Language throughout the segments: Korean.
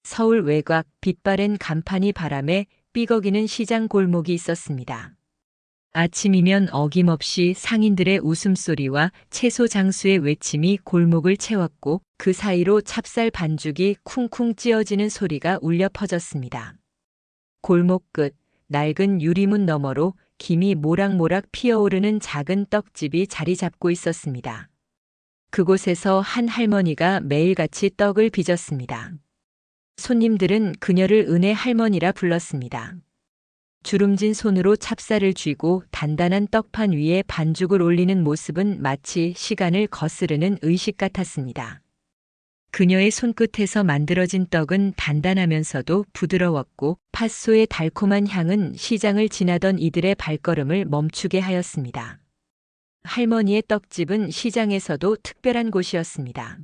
서울 외곽 빛바랜 간판이 바람에 삐걱이는 시장 골목이 있었습니다. 아침이면 어김없이 상인들의 웃음소리와 채소 장수의 외침이 골목을 채웠고 그 사이로 찹쌀 반죽이 쿵쿵 찧어지는 소리가 울려 퍼졌습니다. 골목 끝 낡은 유리문 너머로 김이 모락모락 피어오르는 작은 떡집이 자리 잡고 있었습니다. 그곳에서 한 할머니가 매일같이 떡을 빚었습니다. 손님들은 그녀를 은혜 할머니라 불렀습니다. 주름진 손으로 찹쌀을 쥐고 단단한 떡판 위에 반죽을 올리는 모습은 마치 시간을 거스르는 의식 같았습니다. 그녀의 손끝에서 만들어진 떡은 단단하면서도 부드러웠고 팥소의 달콤한 향은 시장을 지나던 이들의 발걸음을 멈추게 하였습니다. 할머니의 떡집은 시장에서도 특별한 곳이었습니다.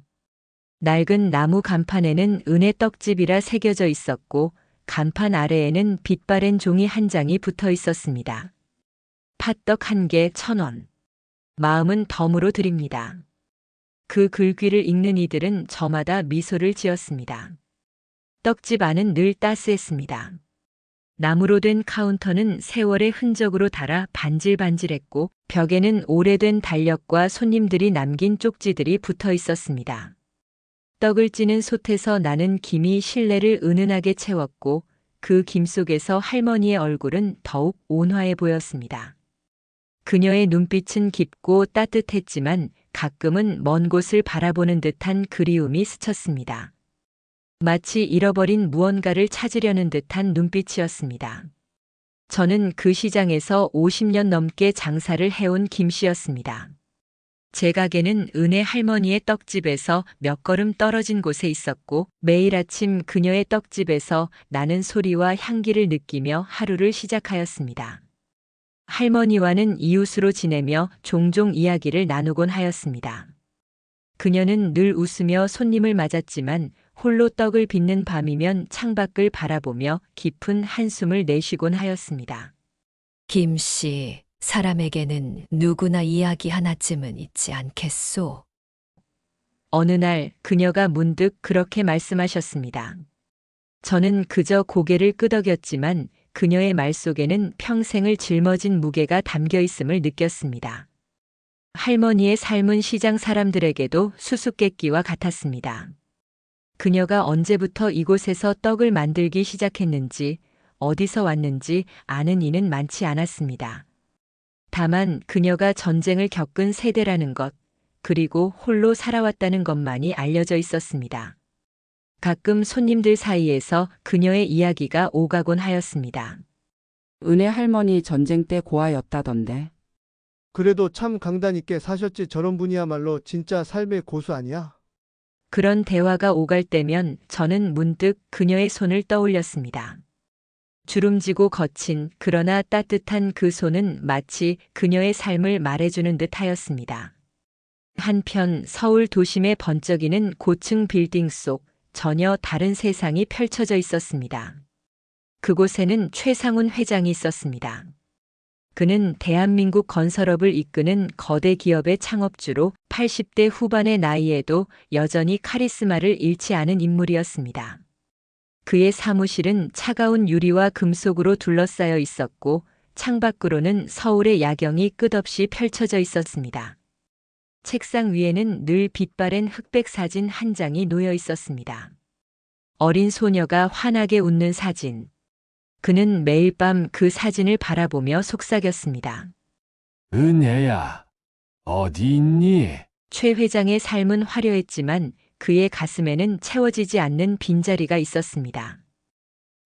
낡은 나무 간판에는 은혜 떡집이라 새겨져 있었고 간판 아래에는 빛바랜 종이 한 장이 붙어 있었습니다. 팥떡 1개 1,000원. 마음은 덤으로 드립니다. 그 글귀를 읽는 이들은 저마다 미소를 지었습니다. 떡집 안은 늘 따스했습니다. 나무로 된 카운터는 세월의 흔적으로 닳아 반질반질했고 벽에는 오래된 달력과 손님들이 남긴 쪽지들이 붙어 있었습니다. 떡을 찌는 솥에서 나는 김이 실내를 은은하게 채웠고 그 김 속에서 할머니의 얼굴은 더욱 온화해 보였습니다. 그녀의 눈빛은 깊고 따뜻했지만 가끔은 먼 곳을 바라보는 듯한 그리움이 스쳤습니다. 마치 잃어버린 무언가를 찾으려는 듯한 눈빛이었습니다. 저는 그 시장에서 50년 넘게 장사를 해온 김씨였습니다. 제 가게는 은혜 할머니의 떡집에서 몇 걸음 떨어진 곳에 있었고 매일 아침 그녀의 떡집에서 나는 소리와 향기를 느끼며 하루를 시작하였습니다. 할머니와는 이웃으로 지내며 종종 이야기를 나누곤 하였습니다. 그녀는 늘 웃으며 손님을 맞았지만 홀로 떡을 빚는 밤이면 창밖을 바라보며 깊은 한숨을 내쉬곤 하였습니다. 김씨, 사람에게는 누구나 이야기 하나쯤은 있지 않겠소? 어느 날 그녀가 문득 그렇게 말씀하셨습니다. 저는 그저 고개를 끄덕였지만 그녀의 말 속에는 평생을 짊어진 무게가 담겨 있음을 느꼈습니다. 할머니의 삶은 시장 사람들에게도 수수께끼와 같았습니다. 그녀가 언제부터 이곳에서 떡을 만들기 시작했는지, 어디서 왔는지 아는 이는 많지 않았습니다. 다만 그녀가 전쟁을 겪은 세대라는 것, 그리고 홀로 살아왔다는 것만이 알려져 있었습니다. 가끔 손님들 사이에서 그녀의 이야기가 오가곤 하였습니다. 은혜 할머니 전쟁 때 고아였다던데. 그래도 참 강단 있게 사셨지. 저런 분이야말로 진짜 삶의 고수 아니야? 그런 대화가 오갈 때면 저는 문득 그녀의 손을 떠올렸습니다. 주름지고 거친 그러나 따뜻한 그 손은 마치 그녀의 삶을 말해주는 듯 하였습니다. 한편 서울 도심의 번쩍이는 고층 빌딩 속 전혀 다른 세상이 펼쳐져 있었습니다. 그곳에는 최상훈 회장이 있었습니다. 그는 대한민국 건설업을 이끄는 거대 기업의 창업주로 80대 후반의 나이에도 여전히 카리스마를 잃지 않은 인물이었습니다. 그의 사무실은 차가운 유리와 금속으로 둘러싸여 있었고 창밖으로는 서울의 야경이 끝없이 펼쳐져 있었습니다. 책상 위에는 늘 빛바랜 흑백 사진 한 장이 놓여 있었습니다. 어린 소녀가 환하게 웃는 사진. 그는 매일 밤 그 사진을 바라보며 속삭였습니다. 은혜야, 어디 있니? 최 회장의 삶은 화려했지만 그의 가슴에는 채워지지 않는 빈자리가 있었습니다.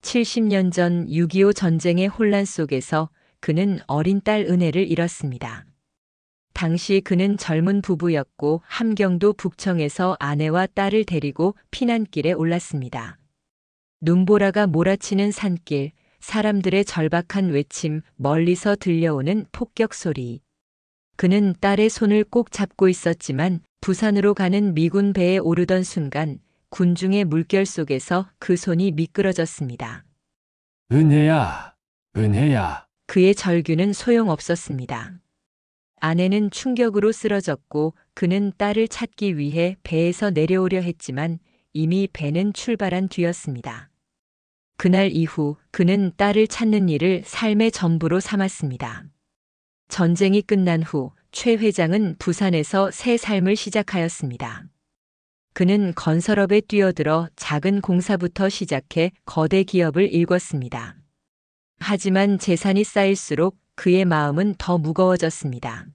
70년 전 6.25 전쟁의 혼란 속에서 그는 어린 딸 은혜를 잃었습니다. 당시 그는 젊은 부부였고 함경도 북청에서 아내와 딸을 데리고 피난길에 올랐습니다. 눈보라가 몰아치는 산길, 사람들의 절박한 외침, 멀리서 들려오는 폭격 소리. 그는 딸의 손을 꼭 잡고 있었지만 부산으로 가는 미군 배에 오르던 순간 군중의 물결 속에서 그 손이 미끄러졌습니다. 은혜야, 은혜야. 그의 절규는 소용없었습니다. 아내는 충격으로 쓰러졌고 그는 딸을 찾기 위해 배에서 내려오려 했지만 이미 배는 출발한 뒤였습니다. 그날 이후 그는 딸을 찾는 일을 삶의 전부로 삼았습니다. 전쟁이 끝난 후 최 회장은 부산에서 새 삶을 시작하였습니다. 그는 건설업에 뛰어들어 작은 공사부터 시작해 거대 기업을 일궜습니다. 하지만 재산이 쌓일수록 그의 마음은 더 무거워졌습니다.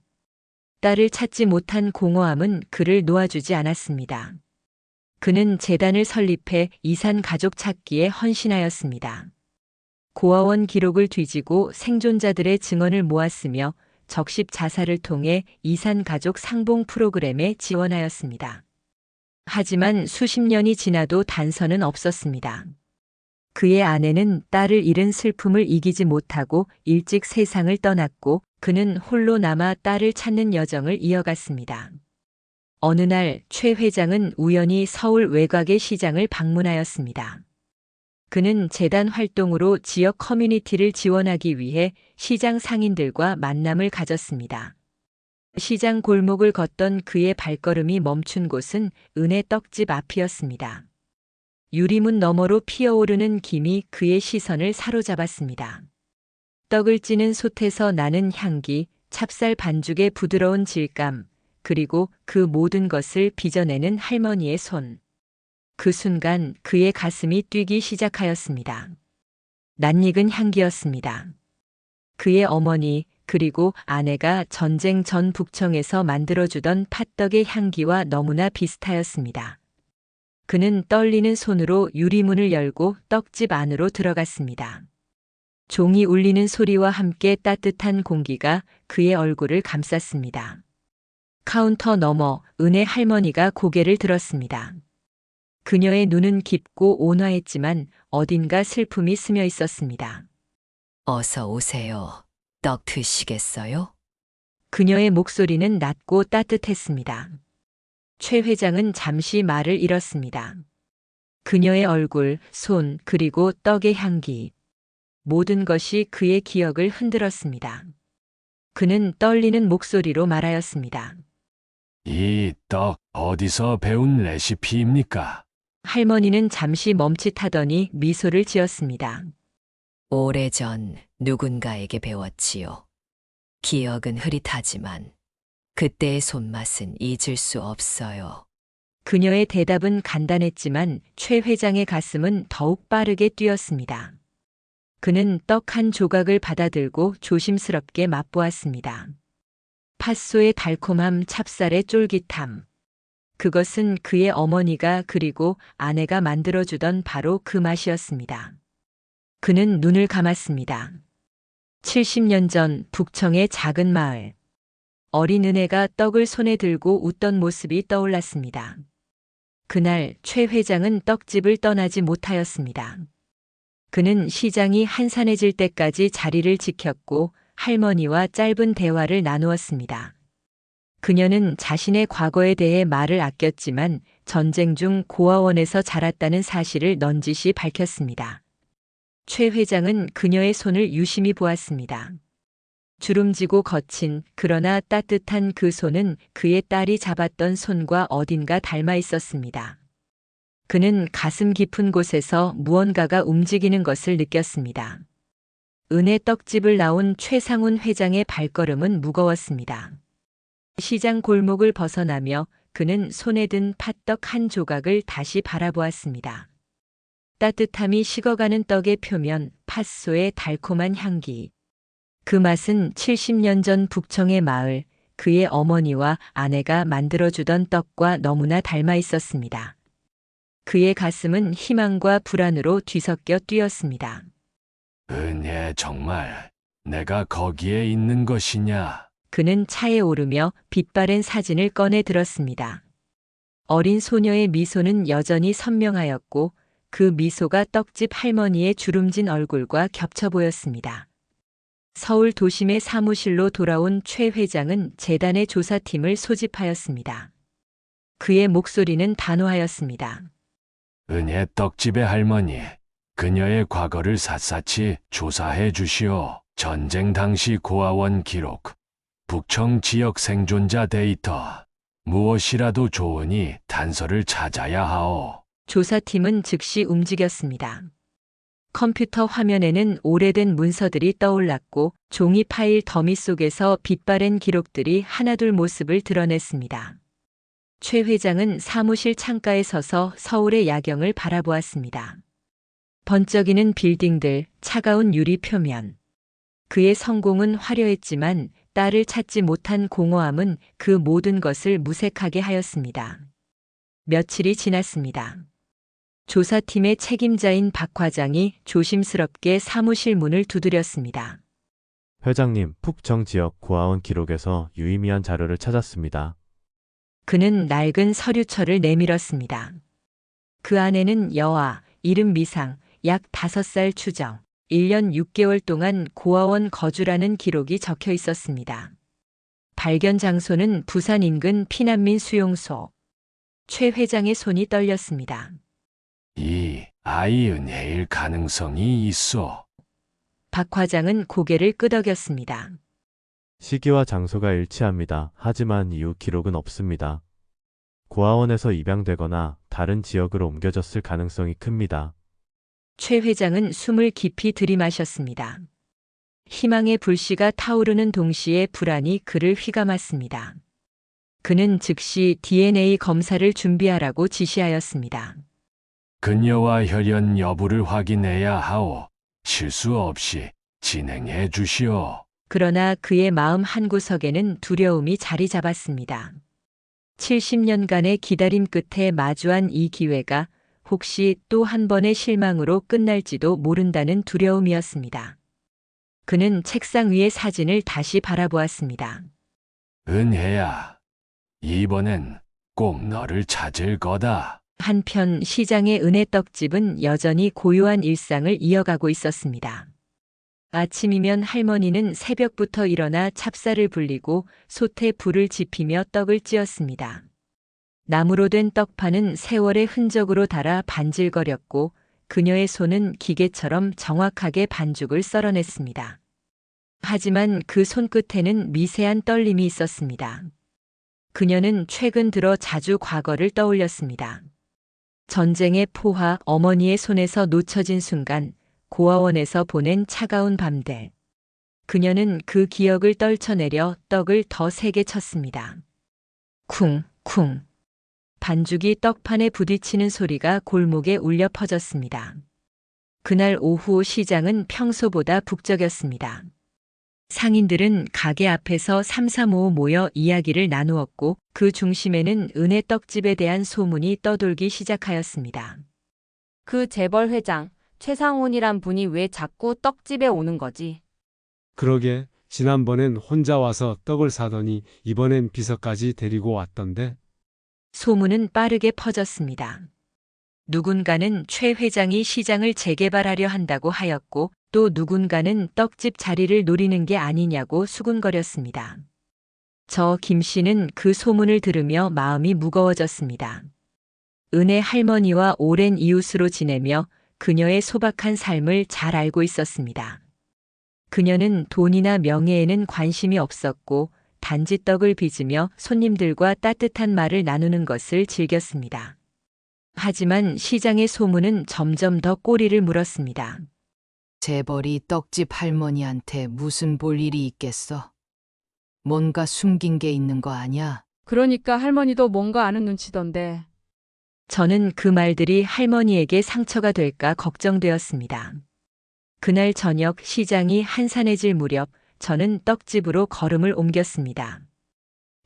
딸을 찾지 못한 공허함은 그를 놓아주지 않았습니다. 그는 재단을 설립해 이산 가족 찾기에 헌신하였습니다. 고아원 기록을 뒤지고 생존자들의 증언을 모았으며 적십 자사를 통해 이산 가족 상봉 프로그램에 지원하였습니다. 하지만 수십 년이 지나도 단서는 없었습니다. 그의 아내는 딸을 잃은 슬픔을 이기지 못하고 일찍 세상을 떠났고 그는 홀로 남아 딸을 찾는 여정을 이어갔습니다. 어느 날 최 회장은 우연히 서울 외곽의 시장을 방문하였습니다. 그는 재단 활동으로 지역 커뮤니티를 지원하기 위해 시장 상인들과 만남을 가졌습니다. 시장 골목을 걷던 그의 발걸음이 멈춘 곳은 은혜 떡집 앞이었습니다. 유리문 너머로 피어오르는 김이 그의 시선을 사로잡았습니다. 떡을 찌는 솥에서 나는 향기, 찹쌀 반죽의 부드러운 질감, 그리고 그 모든 것을 빚어내는 할머니의 손. 그 순간 그의 가슴이 뛰기 시작하였습니다. 낯익은 향기였습니다. 그의 어머니 그리고 아내가 전쟁 전 북청에서 만들어주던 팥떡의 향기와 너무나 비슷하였습니다. 그는 떨리는 손으로 유리문을 열고 떡집 안으로 들어갔습니다. 종이 울리는 소리와 함께 따뜻한 공기가 그의 얼굴을 감쌌습니다. 카운터 너머 은혜 할머니가 고개를 들었습니다. 그녀의 눈은 깊고 온화했지만 어딘가 슬픔이 스며 있었습니다. 어서 오세요. 떡 드시겠어요? 그녀의 목소리는 낮고 따뜻했습니다. 최 회장은 잠시 말을 잃었습니다. 그녀의 얼굴, 손, 그리고 떡의 향기. 모든 것이 그의 기억을 흔들었습니다. 그는 떨리는 목소리로 말하였습니다. 이 떡 어디서 배운 레시피입니까? 할머니는 잠시 멈칫하더니 미소를 지었습니다. 오래전 누군가에게 배웠지요. 기억은 흐릿하지만 그때의 손맛은 잊을 수 없어요. 그녀의 대답은 간단했지만 최 회장의 가슴은 더욱 빠르게 뛰었습니다. 그는 떡 한 조각을 받아들고 조심스럽게 맛보았습니다. 팥소의 달콤함, 찹쌀의 쫄깃함. 그것은 그의 어머니가 그리고 아내가 만들어주던 바로 그 맛이었습니다. 그는 눈을 감았습니다. 70년 전 북청의 작은 마을. 어린 은혜가 떡을 손에 들고 웃던 모습이 떠올랐습니다. 그날 최 회장은 떡집을 떠나지 못하였습니다. 그는 시장이 한산해질 때까지 자리를 지켰고 할머니와 짧은 대화를 나누었습니다. 그녀는 자신의 과거에 대해 말을 아꼈지만 전쟁 중 고아원에서 자랐다는 사실을 넌지시 밝혔습니다. 최 회장은 그녀의 손을 유심히 보았습니다. 주름지고 거친 그러나 따뜻한 그 손은 그의 딸이 잡았던 손과 어딘가 닮아 있었습니다. 그는 가슴 깊은 곳에서 무언가가 움직이는 것을 느꼈습니다. 은혜 떡집을 나온 최상훈 회장의 발걸음은 무거웠습니다. 시장 골목을 벗어나며 그는 손에 든 팥떡 한 조각을 다시 바라보았습니다. 따뜻함이 식어가는 떡의 표면, 팥소의 달콤한 향기. 그 맛은 70년 전 북청의 마을, 그의 어머니와 아내가 만들어주던 떡과 너무나 닮아 있었습니다. 그의 가슴은 희망과 불안으로 뒤섞여 뛰었습니다. 은혜 정말 내가 거기에 있는 것이냐? 그는 차에 오르며 빛바랜 사진을 꺼내 들었습니다. 어린 소녀의 미소는 여전히 선명하였고 그 미소가 떡집 할머니의 주름진 얼굴과 겹쳐 보였습니다. 서울 도심의 사무실로 돌아온 최 회장은 재단의 조사팀을 소집하였습니다. 그의 목소리는 단호하였습니다. 은혜 떡집의 할머니, 그녀의 과거를 샅샅이 조사해 주시오. 전쟁 당시 고아원 기록, 북청 지역 생존자 데이터, 무엇이라도 좋으니 단서를 찾아야 하오. 조사팀은 즉시 움직였습니다. 컴퓨터 화면에는 오래된 문서들이 떠올랐고 종이 파일 더미 속에서 빛바랜 기록들이 하나둘 모습을 드러냈습니다. 최 회장은 사무실 창가에 서서 서울의 야경을 바라보았습니다. 번쩍이는 빌딩들, 차가운 유리 표면. 그의 성공은 화려했지만 딸을 찾지 못한 공허함은 그 모든 것을 무색하게 하였습니다. 며칠이 지났습니다. 조사팀의 책임자인 박 과장이 조심스럽게 사무실 문을 두드렸습니다. 회장님, 북청 지역 고아원 기록에서 유의미한 자료를 찾았습니다. 그는 낡은 서류철을 내밀었습니다. 그 안에는 여아, 이름 미상, 약 5살 추정, 1년 6개월 동안 고아원 거주라는 기록이 적혀 있었습니다. 발견 장소는 부산 인근 피난민 수용소. 최 회장의 손이 떨렸습니다. 이 아이 은혜일 가능성이 있어. 박 과장은 고개를 끄덕였습니다. 시기와 장소가 일치합니다. 하지만 이후 기록은 없습니다. 고아원에서 입양되거나 다른 지역으로 옮겨졌을 가능성이 큽니다. 최 회장은 숨을 깊이 들이마셨습니다. 희망의 불씨가 타오르는 동시에 불안이 그를 휘감았습니다. 그는 즉시 DNA 검사를 준비하라고 지시하였습니다. 그녀와 혈연 여부를 확인해야 하오. 실수 없이 진행해 주시오. 그러나 그의 마음 한구석에는 두려움이 자리 잡았습니다. 70년간의 기다림 끝에 마주한 이 기회가 혹시 또 한 번의 실망으로 끝날지도 모른다는 두려움이었습니다. 그는 책상 위의 사진을 다시 바라보았습니다. 은혜야, 이번엔 꼭 너를 찾을 거다. 한편 시장의 은혜떡집은 여전히 고요한 일상을 이어가고 있었습니다. 아침이면 할머니는 새벽부터 일어나 찹쌀을 불리고 솥에 불을 지피며 떡을 찧었습니다. 나무로 된 떡판은 세월의 흔적으로 달아 반질거렸고 그녀의 손은 기계처럼 정확하게 반죽을 썰어냈습니다. 하지만 그 손끝에는 미세한 떨림이 있었습니다. 그녀는 최근 들어 자주 과거를 떠올렸습니다. 전쟁의 포화, 어머니의 손에서 놓쳐진 순간, 고아원에서 보낸 차가운 밤들. 그녀는 그 기억을 떨쳐내려 떡을 더 세게 쳤습니다. 쿵, 쿵. 반죽이 떡판에 부딪히는 소리가 골목에 울려 퍼졌습니다. 그날 오후 시장은 평소보다 북적였습니다. 상인들은 가게 앞에서 삼삼오오 모여 이야기를 나누었고 그 중심에는 은혜 떡집에 대한 소문이 떠돌기 시작하였습니다. 그 재벌 회장, 최상훈이란 분이 왜 자꾸 떡집에 오는 거지? 그러게, 지난번엔 혼자 와서 떡을 사더니 이번엔 비서까지 데리고 왔던데. 소문은 빠르게 퍼졌습니다. 누군가는 최 회장이 시장을 재개발하려 한다고 하였고 또 누군가는 떡집 자리를 노리는 게 아니냐고 수군거렸습니다. 저 김 씨는 그 소문을 들으며 마음이 무거워졌습니다. 은혜 할머니와 오랜 이웃으로 지내며 그녀의 소박한 삶을 잘 알고 있었습니다. 그녀는 돈이나 명예에는 관심이 없었고 단지 떡을 빚으며 손님들과 따뜻한 말을 나누는 것을 즐겼습니다. 하지만 시장의 소문은 점점 더 꼬리를 물었습니다. 재벌이 떡집 할머니한테 무슨 볼 일이 있겠어? 뭔가 숨긴 게 있는 거 아냐? 그러니까 할머니도 뭔가 아는 눈치던데. 저는 그 말들이 할머니에게 상처가 될까 걱정되었습니다. 그날 저녁 시장이 한산해질 무렵 저는 떡집으로 걸음을 옮겼습니다.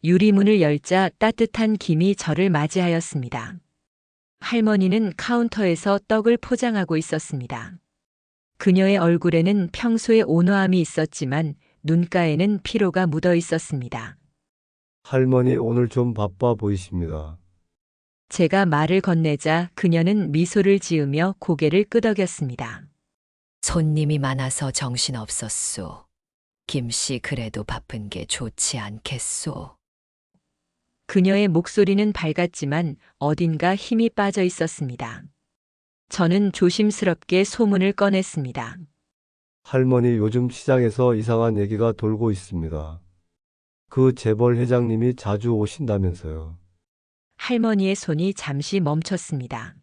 유리문을 열자 따뜻한 김이 저를 맞이하였습니다. 할머니는 카운터에서 떡을 포장하고 있었습니다. 그녀의 얼굴에는 평소의 온화함이 있었지만 눈가에는 피로가 묻어 있었습니다. 할머니 오늘 좀 바빠 보이십니다. 제가 말을 건네자 그녀는 미소를 지으며 고개를 끄덕였습니다. 손님이 많아서 정신없었소. 김씨 그래도 바쁜 게 좋지 않겠소. 그녀의 목소리는 밝았지만 어딘가 힘이 빠져 있었습니다. 저는 조심스럽게 소문을 꺼냈습니다. 할머니 요즘 시장에서 이상한 얘기가 돌고 있습니다. 그 재벌 회장님이 자주 오신다면서요. 할머니의 손이 잠시 멈췄습니다.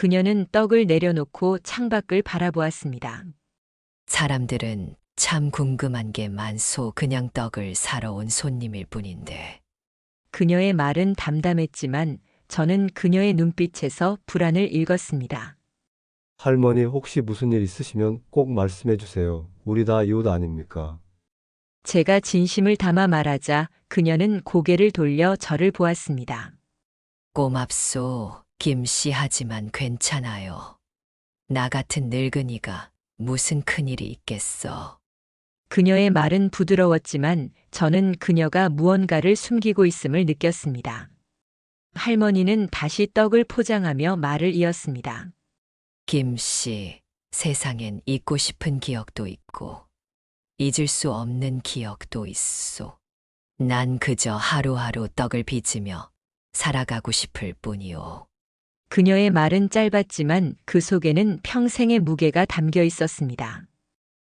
그녀는 떡을 내려놓고 창밖을 바라보았습니다. 사람들은 참 궁금한 게 많소. 그냥 떡을 사러 온 손님일 뿐인데. 그녀의 말은 담담했지만 저는 그녀의 눈빛에서 불안을 읽었습니다. 할머니 혹시 무슨 일 있으시면 꼭 말씀해 주세요. 우리 다 이웃 아닙니까? 제가 진심을 담아 말하자 그녀는 고개를 돌려 저를 보았습니다. 고맙소. 김씨 하지만 괜찮아요. 나 같은 늙은이가 무슨 큰일이 있겠어. 그녀의 말은 부드러웠지만 저는 그녀가 무언가를 숨기고 있음을 느꼈습니다. 할머니는 다시 떡을 포장하며 말을 이었습니다. 김씨, 세상엔 잊고 싶은 기억도 있고 잊을 수 없는 기억도 있소. 난 그저 하루하루 떡을 빚으며 살아가고 싶을 뿐이오. 그녀의 말은 짧았지만 그 속에는 평생의 무게가 담겨 있었습니다.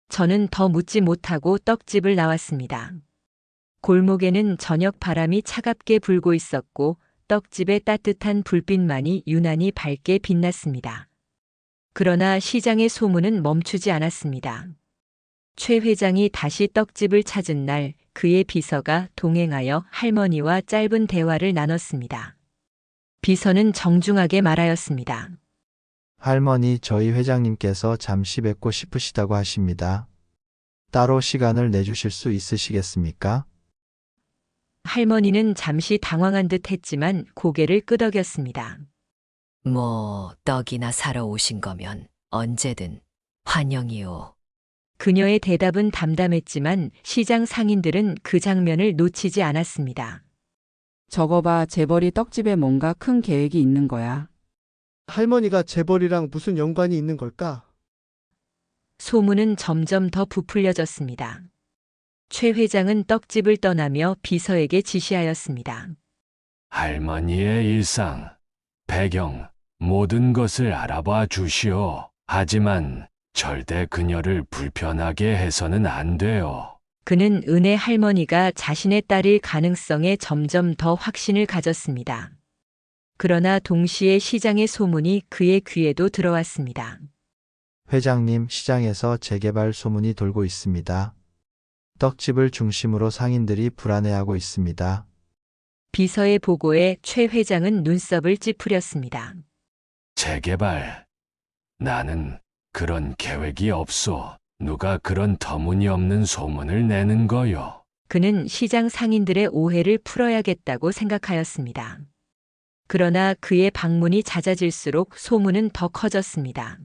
저는 더 묻지 못하고 떡집을 나왔습니다. 골목에는 저녁 바람이 차갑게 불고 있었고 떡집의 따뜻한 불빛만이 유난히 밝게 빛났습니다. 그러나 시장의 소문은 멈추지 않았습니다. 최 회장이 다시 떡집을 찾은 날 그의 비서가 동행하여 할머니와 짧은 대화를 나눴습니다. 비서는 정중하게 말하였습니다. 할머니, 저희 회장님께서 잠시 뵙고 싶으시다고 하십니다. 따로 시간을 내주실 수 있으시겠습니까? 할머니는 잠시 당황한 듯 했지만 고개를 끄덕였습니다. 뭐 떡이나 사러 오신 거면 언제든 환영이오. 그녀의 대답은 담담했지만 시장 상인들은 그 장면을 놓치지 않았습니다. 저거 봐, 재벌이 떡집에 뭔가 큰 계획이 있는 거야. 할머니가 재벌이랑 무슨 연관이 있는 걸까? 소문은 점점 더 부풀려졌습니다. 최 회장은 떡집을 떠나며 비서에게 지시하였습니다. 할머니의 일상, 배경, 모든 것을 알아봐 주시오. 하지만 절대 그녀를 불편하게 해서는 안 돼요. 그는 은혜 할머니가 자신의 딸일 가능성에 점점 더 확신을 가졌습니다. 그러나 동시에 시장의 소문이 그의 귀에도 들어왔습니다. 회장님, 시장에서 재개발 소문이 돌고 있습니다. 떡집을 중심으로 상인들이 불안해하고 있습니다. 비서의 보고에 최 회장은 눈썹을 찌푸렸습니다. 재개발. 나는 그런 계획이 없소. 누가 그런 터무니없는 소문을 내는 거요. 그는 시장 상인들의 오해를 풀어야겠다고 생각하였습니다. 그러나 그의 방문이 잦아질수록 소문은 더 커졌습니다.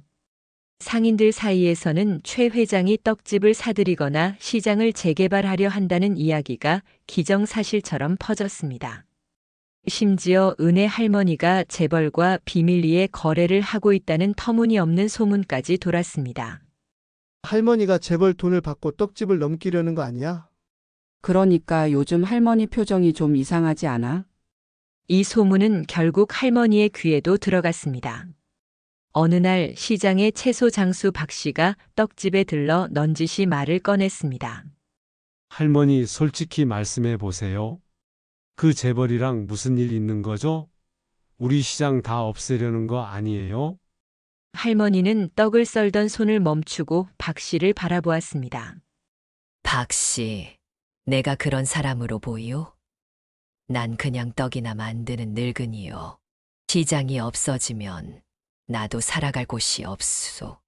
상인들 사이에서는 최 회장이 떡집을 사들이거나 시장을 재개발하려 한다는 이야기가 기정사실처럼 퍼졌습니다. 심지어 은혜 할머니가 재벌과 비밀리에 거래를 하고 있다는 터무니없는 소문까지 돌았습니다. 할머니가 재벌 돈을 받고 떡집을 넘기려는 거 아니야? 그러니까 요즘 할머니 표정이 좀 이상하지 않아? 이 소문은 결국 할머니의 귀에도 들어갔습니다. 어느 날 시장의 채소 장수 박 씨가 떡집에 들러 넌지시 말을 꺼냈습니다. 할머니, 솔직히 말씀해 보세요. 그 재벌이랑 무슨 일 있는 거죠? 우리 시장 다 없애려는 거 아니에요? 할머니는 떡을 썰던 손을 멈추고 박 씨를 바라보았습니다. 박 씨, 내가 그런 사람으로 보이오? 난 그냥 떡이나 만드는 늙은이요. 시장이 없어지면 나도 살아갈 곳이 없소.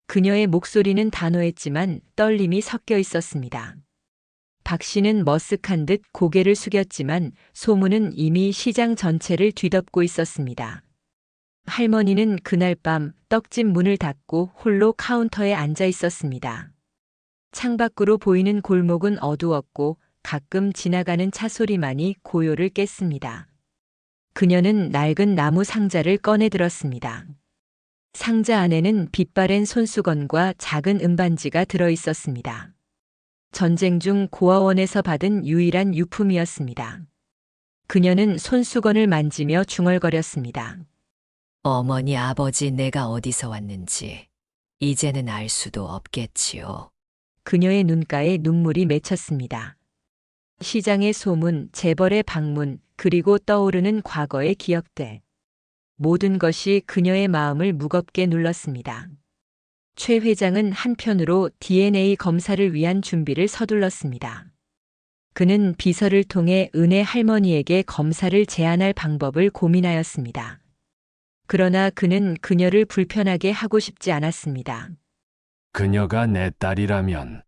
그녀의 목소리는 단호했지만 떨림이 섞여 있었습니다. 박 씨는 머쓱한 듯 고개를 숙였지만 소문은 이미 시장 전체를 뒤덮고 있었습니다. 할머니는 그날 밤 떡집 문을 닫고 홀로 카운터에 앉아 있었습니다. 창밖으로 보이는 골목은 어두웠고 가끔 지나가는 차 소리만이 고요를 깼습니다. 그녀는 낡은 나무 상자를 꺼내 들었습니다. 상자 안에는 빛바랜 손수건과 작은 은반지가 들어 있었습니다. 전쟁 중 고아원에서 받은 유일한 유품이었습니다. 그녀는 손수건을 만지며 중얼거렸습니다. 어머니, 아버지, 내가 어디서 왔는지 이제는 알 수도 없겠지요. 그녀의 눈가에 눈물이 맺혔습니다. 시장의 소문, 재벌의 방문, 그리고 떠오르는 과거의 기억들. 모든 것이 그녀의 마음을 무겁게 눌렀습니다. 최 회장은 한편으로 DNA 검사를 위한 준비를 서둘렀습니다. 그는 비서를 통해 은혜 할머니에게 검사를 제안할 방법을 고민하였습니다. 그러나 그는 그녀를 불편하게 하고 싶지 않았습니다. 그녀가 내 딸이라면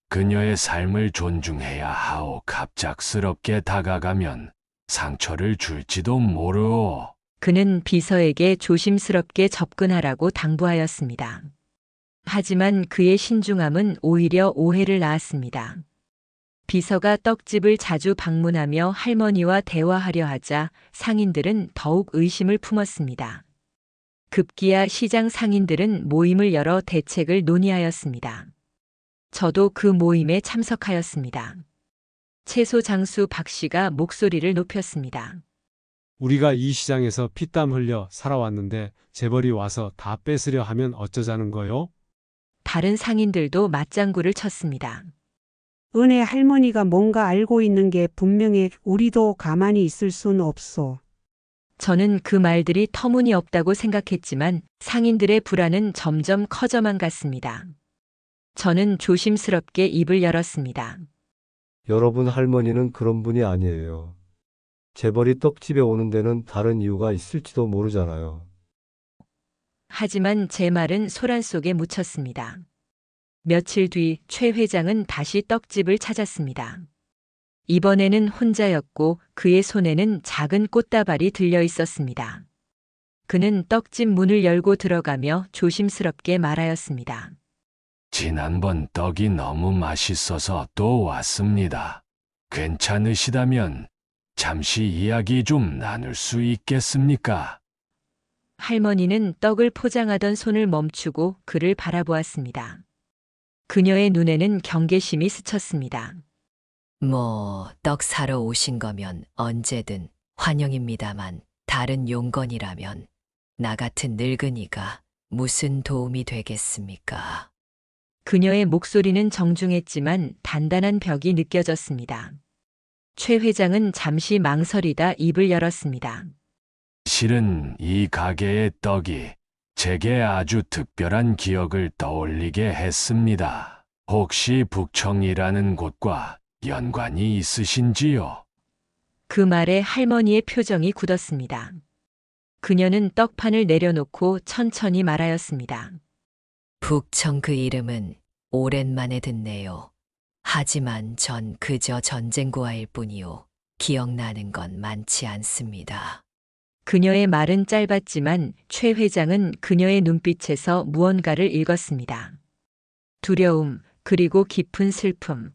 그녀의 삶을 존중해야 하오. 갑작스럽게 다가가면 상처를 줄지도 모르오. 그는 비서에게 조심스럽게 접근하라고 당부하였습니다. 하지만 그의 신중함은 오히려 오해를 낳았습니다. 비서가 떡집을 자주 방문하며 할머니와 대화하려 하자 상인들은 더욱 의심을 품었습니다. 급기야 시장 상인들은 모임을 열어 대책을 논의하였습니다. 저도 그 모임에 참석하였습니다. 채소 장수 박 씨가 목소리를 높였습니다. 우리가 이 시장에서 피땀 흘려 살아왔는데 재벌이 와서 다 뺏으려 하면 어쩌자는 거요? 다른 상인들도 맞장구를 쳤습니다. 은혜 할머니가 뭔가 알고 있는 게 분명해. 우리도 가만히 있을 순 없어. 저는 그 말들이 터무니없다고 생각했지만 상인들의 불안은 점점 커져만 갔습니다. 저는 조심스럽게 입을 열었습니다. 여러분, 할머니는 그런 분이 아니에요. 재벌이 떡집에 오는 데는 다른 이유가 있을지도 모르잖아요. 하지만 제 말은 소란 속에 묻혔습니다. 며칠 뒤 최 회장은 다시 떡집을 찾았습니다. 이번에는 혼자였고 그의 손에는 작은 꽃다발이 들려 있었습니다. 그는 떡집 문을 열고 들어가며 조심스럽게 말하였습니다. 지난번 떡이 너무 맛있어서 또 왔습니다. 괜찮으시다면 잠시 이야기 좀 나눌 수 있겠습니까? 할머니는 떡을 포장하던 손을 멈추고 그를 바라보았습니다. 그녀의 눈에는 경계심이 스쳤습니다. 떡 사러 오신 거면 언제든 환영입니다만 다른 용건이라면 나 같은 늙은이가 무슨 도움이 되겠습니까? 그녀의 목소리는 정중했지만 단단한 벽이 느껴졌습니다. 최 회장은 잠시 망설이다 입을 열었습니다. 실은 이 가게의 떡이 제게 아주 특별한 기억을 떠올리게 했습니다. 혹시 북청이라는 곳과 연관이 있으신지요? 그 말에 할머니의 표정이 굳었습니다. 그녀는 떡판을 내려놓고 천천히 말하였습니다. 북청 그 이름은 오랜만에 듣네요. 하지만 전 그저 전쟁고아일 뿐이요. 기억나는 건 많지 않습니다. 그녀의 말은 짧았지만 최 회장은 그녀의 눈빛에서 무언가를 읽었습니다. 두려움, 그리고 깊은 슬픔.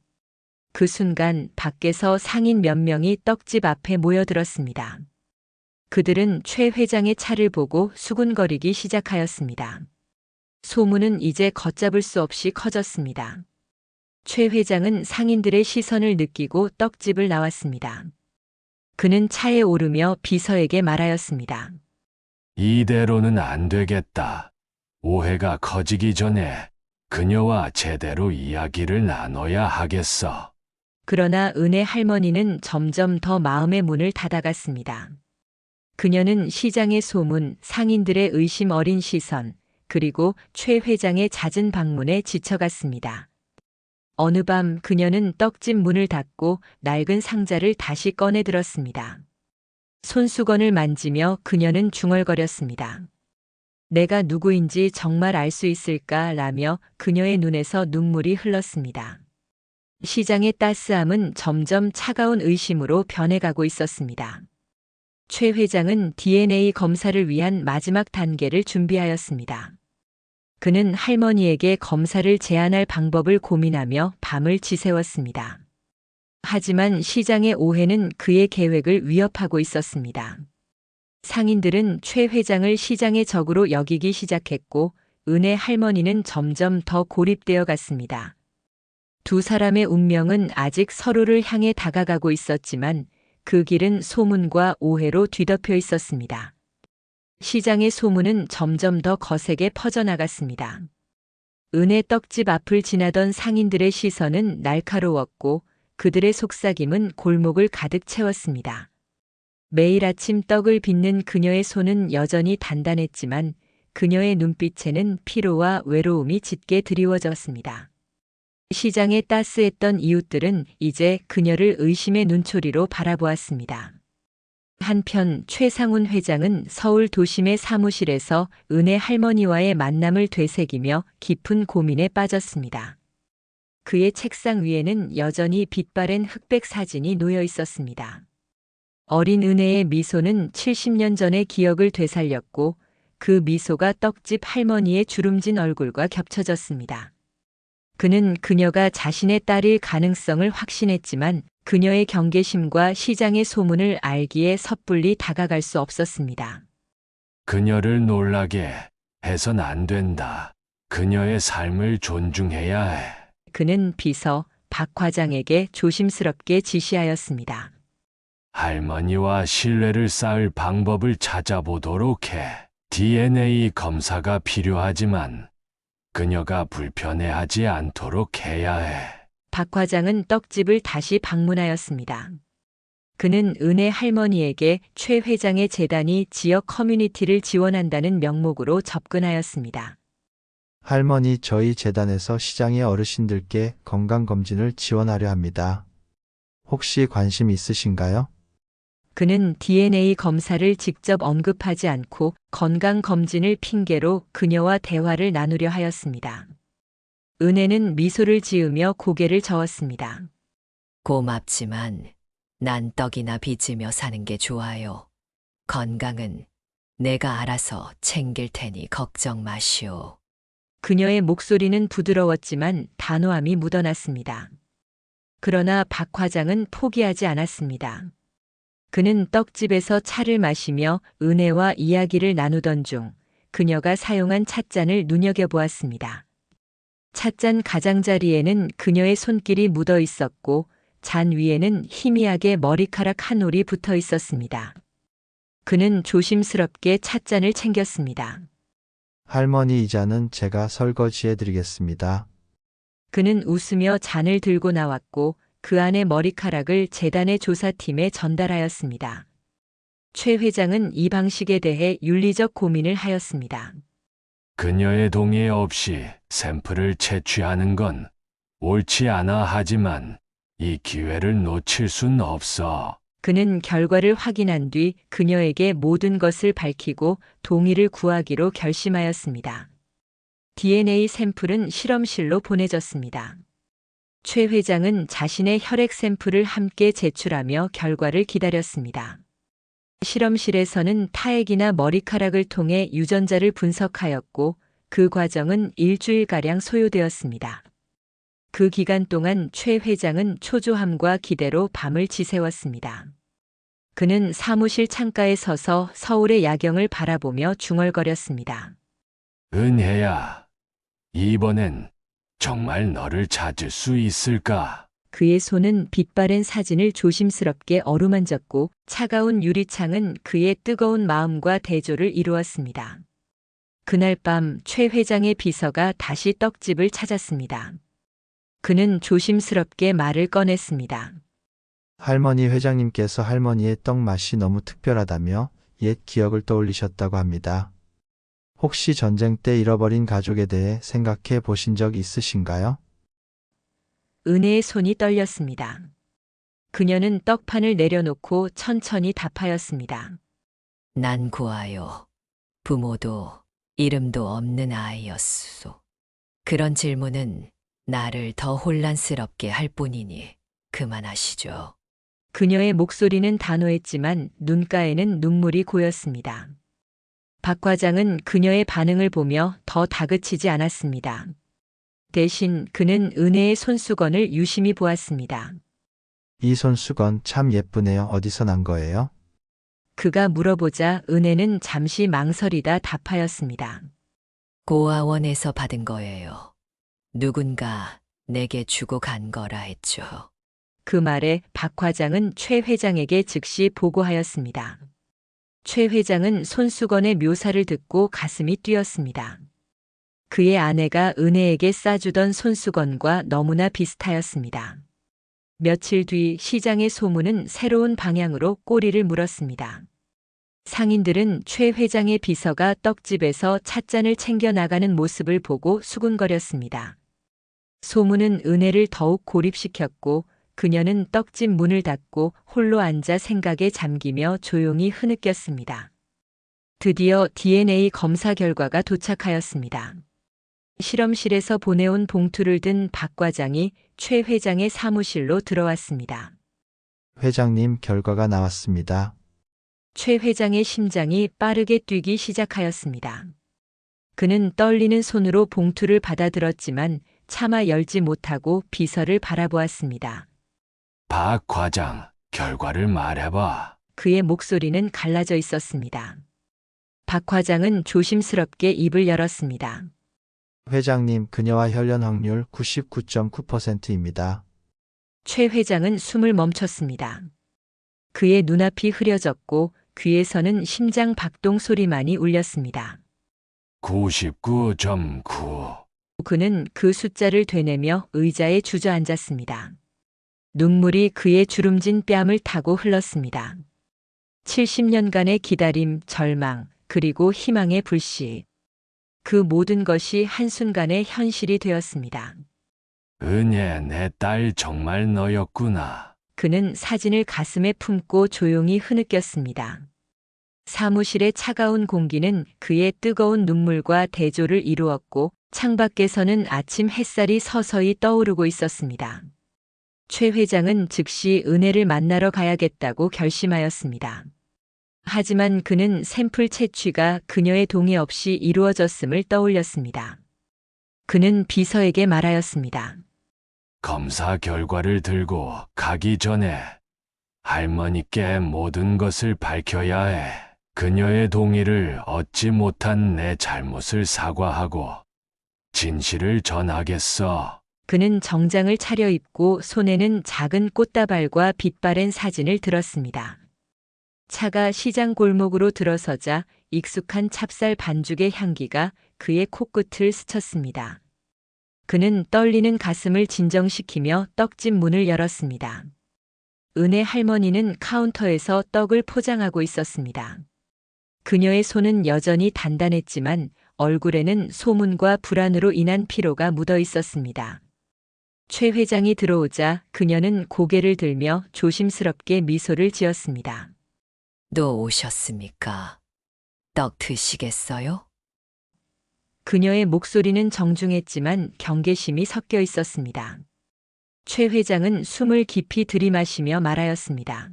그 순간 밖에서 상인 몇 명이 떡집 앞에 모여들었습니다. 그들은 최 회장의 차를 보고 수군거리기 시작하였습니다. 소문은 이제 걷잡을 수 없이 커졌습니다. 최 회장은 상인들의 시선을 느끼고 떡집을 나왔습니다. 그는 차에 오르며 비서에게 말하였습니다. 이대로는 안 되겠다. 오해가 커지기 전에 그녀와 제대로 이야기를 나눠야 하겠어. 그러나 은혜 할머니는 점점 더 마음의 문을 닫아갔습니다. 그녀는 시장의 소문, 상인들의 의심 어린 시선, 그리고 최 회장의 잦은 방문에 지쳐갔습니다. 어느 밤 그녀는 떡집 문을 닫고 낡은 상자를 다시 꺼내 들었습니다. 손수건을 만지며 그녀는 중얼거렸습니다. 내가 누구인지 정말 알 수 있을까? 라며 그녀의 눈에서 눈물이 흘렀습니다. 시장의 따스함은 점점 차가운 의심으로 변해가고 있었습니다. 최 회장은 DNA 검사를 위한 마지막 단계를 준비하였습니다. 그는 할머니에게 검사를 제안할 방법을 고민하며 밤을 지새웠습니다. 하지만 시장의 오해는 그의 계획을 위협하고 있었습니다. 상인들은 최 회장을 시장의 적으로 여기기 시작했고 은혜 할머니는 점점 더 고립되어 갔습니다. 두 사람의 운명은 아직 서로를 향해 다가가고 있었지만 그 길은 소문과 오해로 뒤덮여 있었습니다. 시장의 소문은 점점 더 거세게 퍼져나갔습니다. 은혜 떡집 앞을 지나던 상인들의 시선은 날카로웠고 그들의 속삭임은 골목을 가득 채웠습니다. 매일 아침 떡을 빚는 그녀의 손은 여전히 단단했지만 그녀의 눈빛에는 피로와 외로움이 짙게 드리워졌습니다. 시장에 따스했던 이웃들은 이제 그녀를 의심의 눈초리로 바라보았습니다. 한편 최상훈 회장은 서울 도심의 사무실에서 은혜 할머니와의 만남을 되새기며 깊은 고민에 빠졌습니다. 그의 책상 위에는 여전히 빛바랜 흑백 사진이 놓여 있었습니다. 어린 은혜의 미소는 70년 전의 기억을 되살렸고 그 미소가 떡집 할머니의 주름진 얼굴과 겹쳐졌습니다. 그는 그녀가 자신의 딸일 가능성을 확신했지만 그녀의 경계심과 시장의 소문을 알기에 섣불리 다가갈 수 없었습니다. 그녀를 놀라게 해선 안 된다. 그녀의 삶을 존중해야 해. 그는 비서 박 과장에게 조심스럽게 지시하였습니다. 할머니와 신뢰를 쌓을 방법을 찾아보도록 해. DNA 검사가 필요하지만 그녀가 불편해하지 않도록 해야 해. 박 과장은 떡집을 다시 방문하였습니다. 그는 은혜 할머니에게 최 회장의 재단이 지역 커뮤니티를 지원한다는 명목으로 접근하였습니다. 할머니, 저희 재단에서 시장의 어르신들께 건강검진을 지원하려 합니다. 혹시 관심 있으신가요? 그는 DNA 검사를 직접 언급하지 않고 건강검진을 핑계로 그녀와 대화를 나누려 하였습니다. 은혜는 미소를 지으며 고개를 저었습니다. 고맙지만 난 떡이나 빚으며 사는 게 좋아요. 건강은 내가 알아서 챙길 테니 걱정 마시오. 그녀의 목소리는 부드러웠지만 단호함이 묻어났습니다. 그러나 박 과장은 포기하지 않았습니다. 그는 떡집에서 차를 마시며 은혜와 이야기를 나누던 중 그녀가 사용한 찻잔을 눈여겨보았습니다. 찻잔 가장자리에는 그녀의 손길이 묻어 있었고 잔 위에는 희미하게 머리카락 한 올이 붙어 있었습니다. 그는 조심스럽게 찻잔을 챙겼습니다. 할머니, 이 잔은 제가 설거지해 드리겠습니다. 그는 웃으며 잔을 들고 나왔고 그 안의 머리카락을 재단의 조사팀에 전달하였습니다. 최 회장은 이 방식에 대해 윤리적 고민을 하였습니다. 그녀의 동의 없이 샘플을 채취하는 건 옳지 않아 하지만 이 기회를 놓칠 순 없어. 그는 결과를 확인한 뒤 그녀에게 모든 것을 밝히고 동의를 구하기로 결심하였습니다. DNA 샘플은 실험실로 보내졌습니다. 최 회장은 자신의 혈액 샘플을 함께 제출하며 결과를 기다렸습니다. 실험실에서는 타액이나 머리카락을 통해 유전자를 분석하였고 그 과정은 일주일가량 소요되었습니다. 그 기간 동안 최 회장은 초조함과 기대로 밤을 지새웠습니다. 그는 사무실 창가에 서서 서울의 야경을 바라보며 중얼거렸습니다. 은혜야, 이번엔 정말 너를 찾을 수 있을까? 그의 손은 빛바랜 사진을 조심스럽게 어루만졌고 차가운 유리창은 그의 뜨거운 마음과 대조를 이루었습니다. 그날 밤 최 회장의 비서가 다시 떡집을 찾았습니다. 그는 조심스럽게 말을 꺼냈습니다. 할머니, 회장님께서 할머니의 떡 맛이 너무 특별하다며 옛 기억을 떠올리셨다고 합니다. 혹시 전쟁 때 잃어버린 가족에 대해 생각해 보신 적 있으신가요? 은혜의 손이 떨렸습니다. 그녀는 떡판을 내려놓고 천천히 답하였습니다. 난 고아요. 부모도 이름도 없는 아이였소. 그런 질문은 나를 더 혼란스럽게 할 뿐이니 그만하시죠. 그녀의 목소리는 단호했지만 눈가에는 눈물이 고였습니다. 박 과장은 그녀의 반응을 보며 더 다그치지 않았습니다. 대신 그는 은혜의 손수건을 유심히 보았습니다. 이 손수건 참 예쁘네요. 어디서 난 거예요? 그가 물어보자 은혜는 잠시 망설이다 답하였습니다. 고아원에서 받은 거예요. 누군가 내게 주고 간 거라 했죠. 그 말에 박 과장은 최 회장에게 즉시 보고하였습니다. 최 회장은 손수건의 묘사를 듣고 가슴이 뛰었습니다. 그의 아내가 은혜에게 싸주던 손수건과 너무나 비슷하였습니다. 며칠 뒤 시장의 소문은 새로운 방향으로 꼬리를 물었습니다. 상인들은 최 회장의 비서가 떡집에서 찻잔을 챙겨 나가는 모습을 보고 수군거렸습니다. 소문은 은혜를 더욱 고립시켰고 그녀는 떡집 문을 닫고 홀로 앉아 생각에 잠기며 조용히 흐느꼈습니다. 드디어 DNA 검사 결과가 도착하였습니다. 실험실에서 보내온 봉투를 든 박 과장이 최 회장의 사무실로 들어왔습니다. 회장님, 결과가 나왔습니다. 최 회장의 심장이 빠르게 뛰기 시작하였습니다. 그는 떨리는 손으로 봉투를 받아들었지만 차마 열지 못하고 비서를 바라보았습니다. 박 과장, 결과를 말해봐. 그의 목소리는 갈라져 있었습니다. 박 과장은 조심스럽게 입을 열었습니다. 회장님, 그녀와 혈연 확률 99.9%입니다. 최 회장은 숨을 멈췄습니다. 그의 눈앞이 흐려졌고 귀에서는 심장 박동 소리만이 울렸습니다. 99.9. 그는 그 숫자를 되뇌며 의자에 주저앉았습니다. 눈물이 그의 주름진 뺨을 타고 흘렀습니다. 70년간의 기다림, 절망, 그리고 희망의 불씨. 그 모든 것이 한순간에 현실이 되었습니다. 은혜, 내 딸 정말 너였구나. 그는 사진을 가슴에 품고 조용히 흐느꼈습니다. 사무실의 차가운 공기는 그의 뜨거운 눈물과 대조를 이루었고 창밖에서는 아침 햇살이 서서히 떠오르고 있었습니다. 최 회장은 즉시 은혜를 만나러 가야겠다고 결심하였습니다. 하지만 그는 샘플 채취가 그녀의 동의 없이 이루어졌음을 떠올렸습니다. 그는 비서에게 말하였습니다. 검사 결과를 들고 가기 전에 할머니께 모든 것을 밝혀야 해. 그녀의 동의를 얻지 못한 내 잘못을 사과하고 진실을 전하겠어. 그는 정장을 차려입고 손에는 작은 꽃다발과 빛바랜 사진을 들었습니다. 차가 시장 골목으로 들어서자 익숙한 찹쌀 반죽의 향기가 그의 코끝을 스쳤습니다. 그는 떨리는 가슴을 진정시키며 떡집 문을 열었습니다. 은혜 할머니는 카운터에서 떡을 포장하고 있었습니다. 그녀의 손은 여전히 단단했지만 얼굴에는 소문과 불안으로 인한 피로가 묻어 있었습니다. 최 회장이 들어오자 그녀는 고개를 들며 조심스럽게 미소를 지었습니다. 또 오셨습니까? 떡 드시겠어요? 그녀의 목소리는 정중했지만 경계심이 섞여 있었습니다. 최 회장은 숨을 깊이 들이마시며 말하였습니다.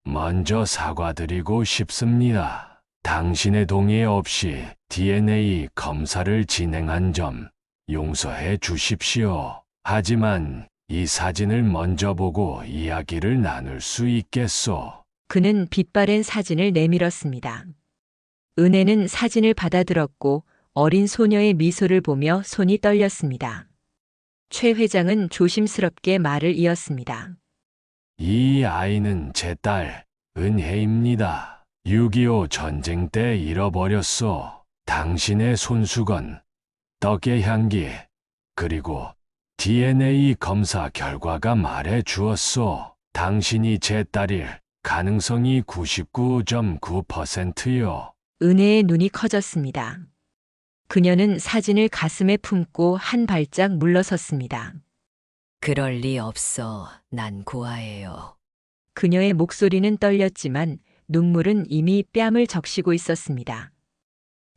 먼저 사과드리고 싶습니다. 당신의 동의 없이 DNA 검사를 진행한 점 용서해 주십시오. 하지만 이 사진을 먼저 보고 이야기를 나눌 수 있겠소. 그는 빛바랜 사진을 내밀었습니다. 은혜는 사진을 받아들었고 어린 소녀의 미소를 보며 손이 떨렸습니다. 최 회장은 조심스럽게 말을 이었습니다. 이 아이는 제 딸 은혜입니다. 6.25 전쟁 때 잃어버렸소. 당신의 손수건, 떡의 향기, 그리고 DNA 검사 결과가 말해 주었소. 당신이 제 딸일 가능성이 99.9%요. 은혜의 눈이 커졌습니다. 그녀는 사진을 가슴에 품고 한 발짝 물러섰습니다. 그럴 리 없어. 난 고아예요. 그녀의 목소리는 떨렸지만 눈물은 이미 뺨을 적시고 있었습니다.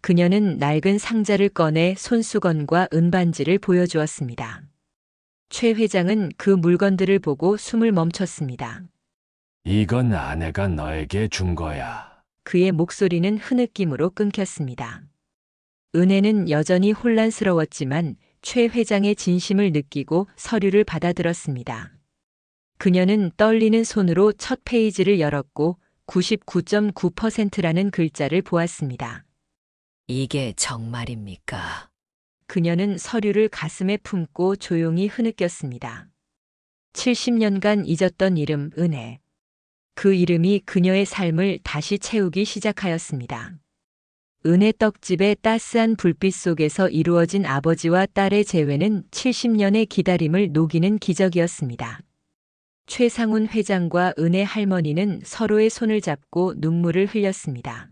그녀는 낡은 상자를 꺼내 손수건과 은반지를 보여주었습니다. 최 회장은 그 물건들을 보고 숨을 멈췄습니다. 이건 아내가 너에게 준 거야. 그의 목소리는 흐느낌으로 끊겼습니다. 은혜는 여전히 혼란스러웠지만 최 회장의 진심을 느끼고 서류를 받아들었습니다. 그녀는 떨리는 손으로 첫 페이지를 열었고 99.9%라는 글자를 보았습니다. 이게 정말입니까? 그녀는 서류를 가슴에 품고 조용히 흐느꼈습니다. 70년간 잊었던 이름 은혜. 그 이름이 그녀의 삶을 다시 채우기 시작하였습니다. 은혜 떡집의 따스한 불빛 속에서 이루어진 아버지와 딸의 재회는 70년의 기다림을 녹이는 기적이었습니다. 최상훈 회장과 은혜 할머니는 서로의 손을 잡고 눈물을 흘렸습니다.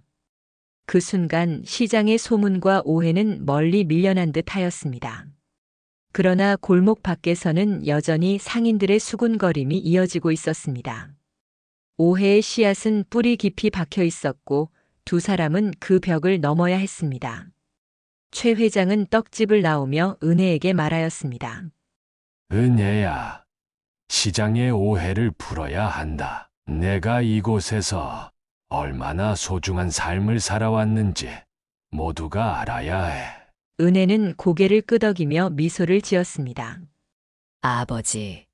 그 순간 시장의 소문과 오해는 멀리 밀려난 듯 하였습니다. 그러나 골목 밖에서는 여전히 상인들의 수군거림이 이어지고 있었습니다. 오해의 씨앗은 뿌리 깊이 박혀 있었고 두 사람은 그 벽을 넘어야 했습니다. 최 회장은 떡집을 나오며 은혜에게 말하였습니다. 은혜야, 시장의 오해를 풀어야 한다. 내가 이곳에서 얼마나 소중한 삶을 살아왔는지 모두가 알아야 해. 은혜는 고개를 끄덕이며 미소를 지었습니다. 아버지,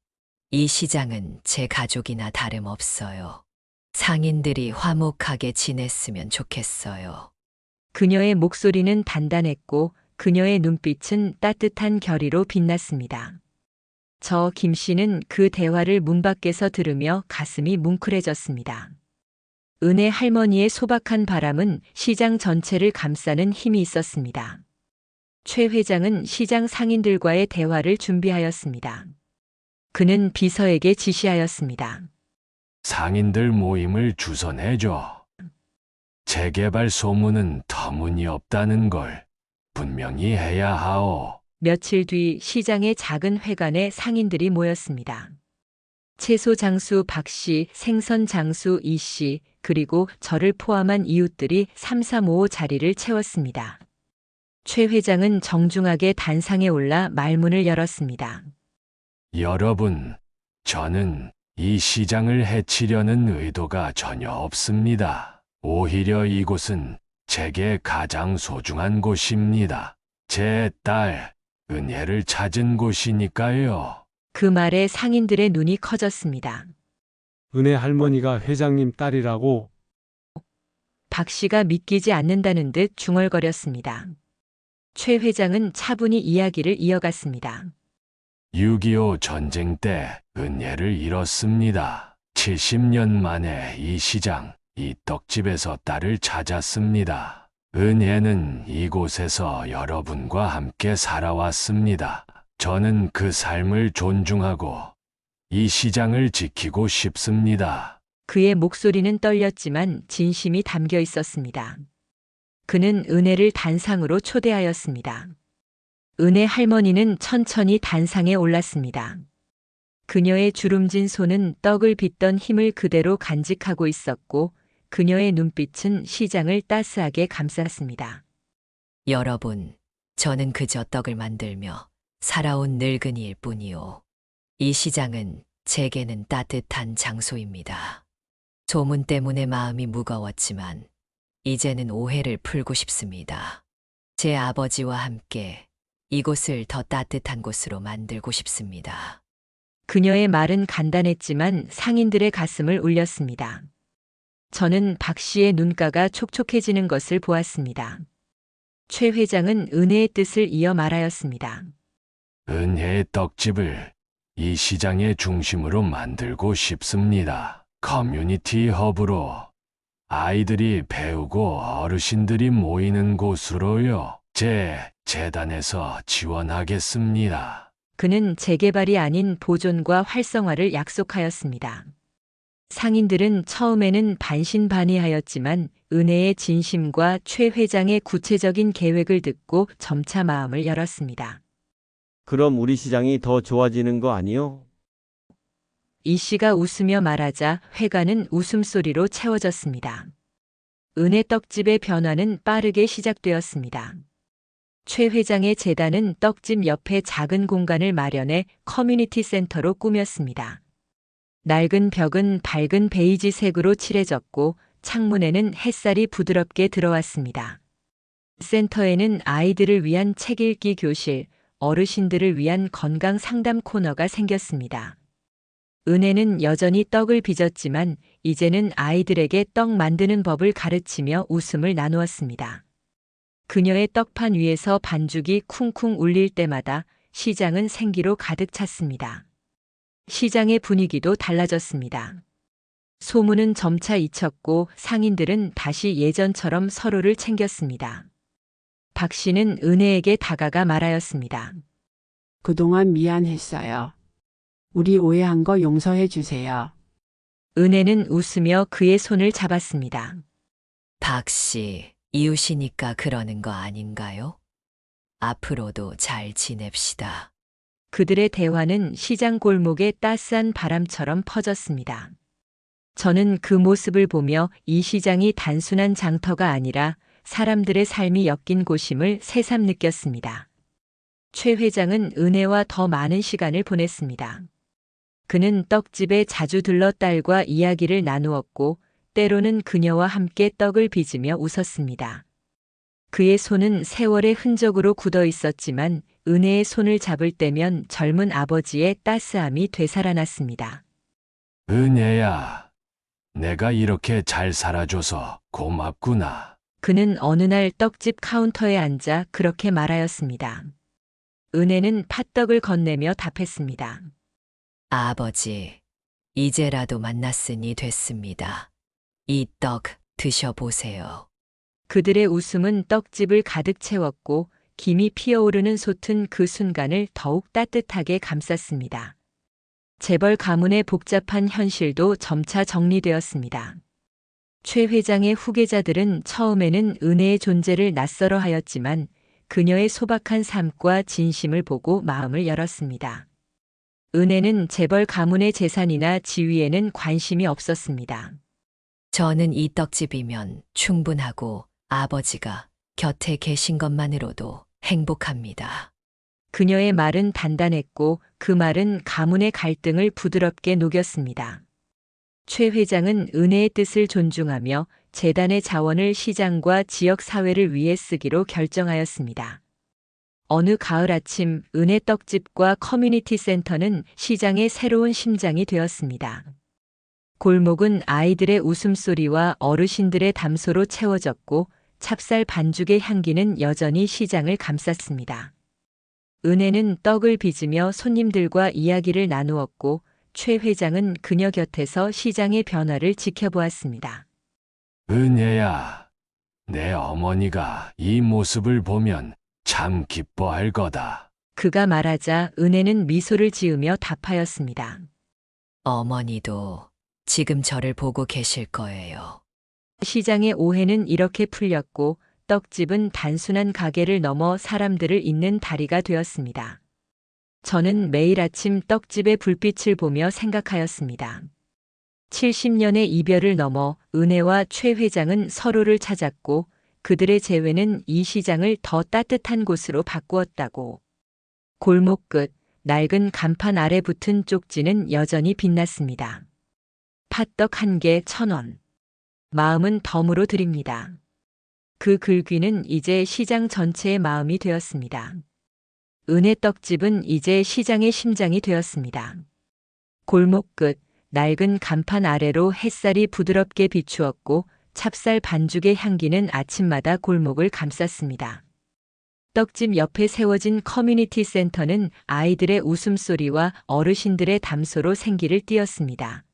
이 시장은 제 가족이나 다름없어요. 상인들이 화목하게 지냈으면 좋겠어요. 그녀의 목소리는 단단했고 그녀의 눈빛은 따뜻한 결의로 빛났습니다. 저 김 씨는 그 대화를 문 밖에서 들으며 가슴이 뭉클해졌습니다. 은혜 할머니의 소박한 바람은 시장 전체를 감싸는 힘이 있었습니다. 최 회장은 시장 상인들과의 대화를 준비하였습니다. 그는 비서에게 지시하였습니다. 상인들 모임을 주선해줘. 재개발 소문은 터무니없다는 걸 분명히 해야 하오. 며칠 뒤 시장의 작은 회관에 상인들이 모였습니다. 채소 장수 박 씨, 생선 장수 이 씨, 그리고 저를 포함한 이웃들이 3355 자리를 채웠습니다. 최 회장은 정중하게 단상에 올라 말문을 열었습니다. 여러분, 저는 이 시장을 해치려는 의도가 전혀 없습니다. 오히려 이곳은 제게 가장 소중한 곳입니다. 제 딸, 은혜를 찾은 곳이니까요. 그 말에 상인들의 눈이 커졌습니다. 은혜 할머니가 회장님 딸이라고? 박 씨가 믿기지 않는다는 듯 중얼거렸습니다. 최 회장은 차분히 이야기를 이어갔습니다. 6.25 전쟁 때 은혜를 잃었습니다. 70년 만에 이 시장, 이 떡집에서 딸을 찾았습니다. 은혜는 이곳에서 여러분과 함께 살아왔습니다. 저는 그 삶을 존중하고 이 시장을 지키고 싶습니다. 그의 목소리는 떨렸지만 진심이 담겨 있었습니다. 그는 은혜를 단상으로 초대하였습니다. 은혜 할머니는 천천히 단상에 올랐습니다. 그녀의 주름진 손은 떡을 빚던 힘을 그대로 간직하고 있었고 그녀의 눈빛은 시장을 따스하게 감쌌습니다. 여러분, 저는 그저 떡을 만들며 살아온 늙은이일 뿐이요. 이 시장은 제게는 따뜻한 장소입니다. 소문 때문에 마음이 무거웠지만 이제는 오해를 풀고 싶습니다. 제 아버지와 함께 이곳을 더 따뜻한 곳으로 만들고 싶습니다. 그녀의 말은 간단했지만 상인들의 가슴을 울렸습니다. 저는 박 씨의 눈가가 촉촉해지는 것을 보았습니다. 최 회장은 은혜의 뜻을 이어 말하였습니다. 은혜의 떡집을 이 시장의 중심으로 만들고 싶습니다. 커뮤니티 허브로 아이들이 배우고 어르신들이 모이는 곳으로요. 제 재단에서 지원하겠습니다. 그는 재개발이 아닌 보존과 활성화를 약속하였습니다. 상인들은 처음에는 반신반의하였지만 은혜의 진심과 최 회장의 구체적인 계획을 듣고 점차 마음을 열었습니다. 그럼 우리 시장이 더 좋아지는 거 아니요? 이 씨가 웃으며 말하자 회관은 웃음소리로 채워졌습니다. 은혜 떡집의 변화는 빠르게 시작되었습니다. 최 회장의 재단은 떡집 옆에 작은 공간을 마련해 커뮤니티 센터로 꾸몄습니다. 낡은 벽은 밝은 베이지색으로 칠해졌고 창문에는 햇살이 부드럽게 들어왔습니다. 센터에는 아이들을 위한 책 읽기 교실, 어르신들을 위한 건강 상담 코너가 생겼습니다. 은혜는 여전히 떡을 빚었지만 이제는 아이들에게 떡 만드는 법을 가르치며 웃음을 나누었습니다. 그녀의 떡판 위에서 반죽이 쿵쿵 울릴 때마다 시장은 생기로 가득 찼습니다. 시장의 분위기도 달라졌습니다. 소문은 점차 잊혔고 상인들은 다시 예전처럼 서로를 챙겼습니다. 박 씨는 은혜에게 다가가 말하였습니다. 그동안 미안했어요. 우리 오해한 거 용서해 주세요. 은혜는 웃으며 그의 손을 잡았습니다. 박 씨, 이웃이니까 그러는 거 아닌가요? 앞으로도 잘 지냅시다. 그들의 대화는 시장 골목의 따스한 바람처럼 퍼졌습니다. 저는 그 모습을 보며 이 시장이 단순한 장터가 아니라 사람들의 삶이 엮인 곳임을 새삼 느꼈습니다. 최 회장은 은혜와 더 많은 시간을 보냈습니다. 그는 떡집에 자주 들러 딸과 이야기를 나누었고 때로는 그녀와 함께 떡을 빚으며 웃었습니다. 그의 손은 세월의 흔적으로 굳어 있었지만 은혜의 손을 잡을 때면 젊은 아버지의 따스함이 되살아났습니다. 은혜야, 내가 이렇게 잘 살아줘서 고맙구나. 그는 어느 날 떡집 카운터에 앉아 그렇게 말하였습니다. 은혜는 팥떡을 건네며 답했습니다. 아버지, 이제라도 만났으니 됐습니다. 이 떡 드셔보세요. 그들의 웃음은 떡집을 가득 채웠고 김이 피어오르는 솥은 그 순간을 더욱 따뜻하게 감쌌습니다. 재벌 가문의 복잡한 현실도 점차 정리되었습니다. 최 회장의 후계자들은 처음에는 은혜의 존재를 낯설어 하였지만 그녀의 소박한 삶과 진심을 보고 마음을 열었습니다. 은혜는 재벌 가문의 재산이나 지위에는 관심이 없었습니다. 저는 이 떡집이면 충분하고 아버지가 곁에 계신 것만으로도 행복합니다. 그녀의 말은 단단했고 그 말은 가문의 갈등을 부드럽게 녹였습니다. 최 회장은 은혜의 뜻을 존중하며 재단의 자원을 시장과 지역 사회를 위해 쓰기로 결정하였습니다. 어느 가을 아침 은혜 떡집과 커뮤니티 센터는 시장의 새로운 심장이 되었습니다. 골목은 아이들의 웃음소리와 어르신들의 담소로 채워졌고 찹쌀 반죽의 향기는 여전히 시장을 감쌌습니다. 은혜는 떡을 빚으며 손님들과 이야기를 나누었고 최 회장은 그녀 곁에서 시장의 변화를 지켜보았습니다. 은혜야, 내 어머니가 이 모습을 보면 참 기뻐할 거다. 그가 말하자 은혜는 미소를 지으며 답하였습니다. 어머니도 지금 저를 보고 계실 거예요. 시장의 오해는 이렇게 풀렸고 떡집은 단순한 가게를 넘어 사람들을 잇는 다리가 되었습니다. 저는 매일 아침 떡집의 불빛을 보며 생각하였습니다. 70년의 이별을 넘어 은혜와 최 회장은 서로를 찾았고 그들의 재회는 이 시장을 더 따뜻한 곳으로 바꾸었다고. 골목 끝 낡은 간판 아래 붙은 쪽지는 여전히 빛났습니다. 팥떡 1개 1,000원. 마음은 덤으로 드립니다. 그 글귀는 이제 시장 전체의 마음이 되었습니다. 은혜 떡집은 이제 시장의 심장이 되었습니다. 골목 끝 낡은 간판 아래로 햇살이 부드럽게 비추었고 찹쌀 반죽의 향기는 아침마다 골목을 감쌌습니다. 떡집 옆에 세워진 커뮤니티 센터는 아이들의 웃음소리와 어르신들의 담소로 생기를 띄었습니다.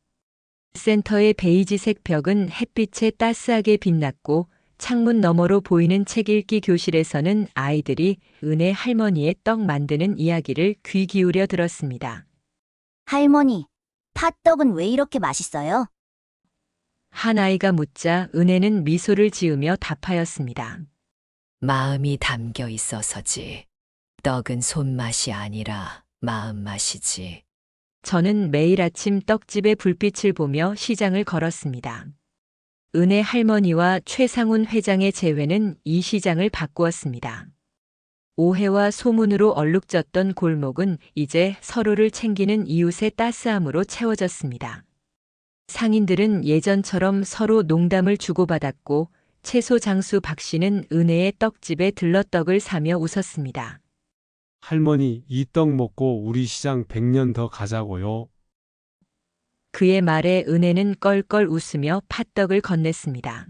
센터의 베이지색 벽은 햇빛에 따스하게 빛났고 창문 너머로 보이는 책 읽기 교실에서는 아이들이 은혜 할머니의 떡 만드는 이야기를 귀 기울여 들었습니다. 할머니, 팥떡은 왜 이렇게 맛있어요? 한 아이가 묻자 은혜는 미소를 지으며 답하였습니다. 마음이 담겨 있어서지. 떡은 손맛이 아니라 마음맛이지. 저는 매일 아침 떡집의 불빛을 보며 시장을 걸었습니다. 은혜 할머니와 최상훈 회장의 재회는 이 시장을 바꾸었습니다. 오해와 소문으로 얼룩졌던 골목은 이제 서로를 챙기는 이웃의 따스함으로 채워졌습니다. 상인들은 예전처럼 서로 농담을 주고받았고 채소 장수 박 씨는 은혜의 떡집에 들러 떡을 사며 웃었습니다. 할머니, 이 떡 먹고 우리 시장 100년 더 가자고요. 그의 말에 은혜는 껄껄 웃으며 팥떡을 건넸습니다.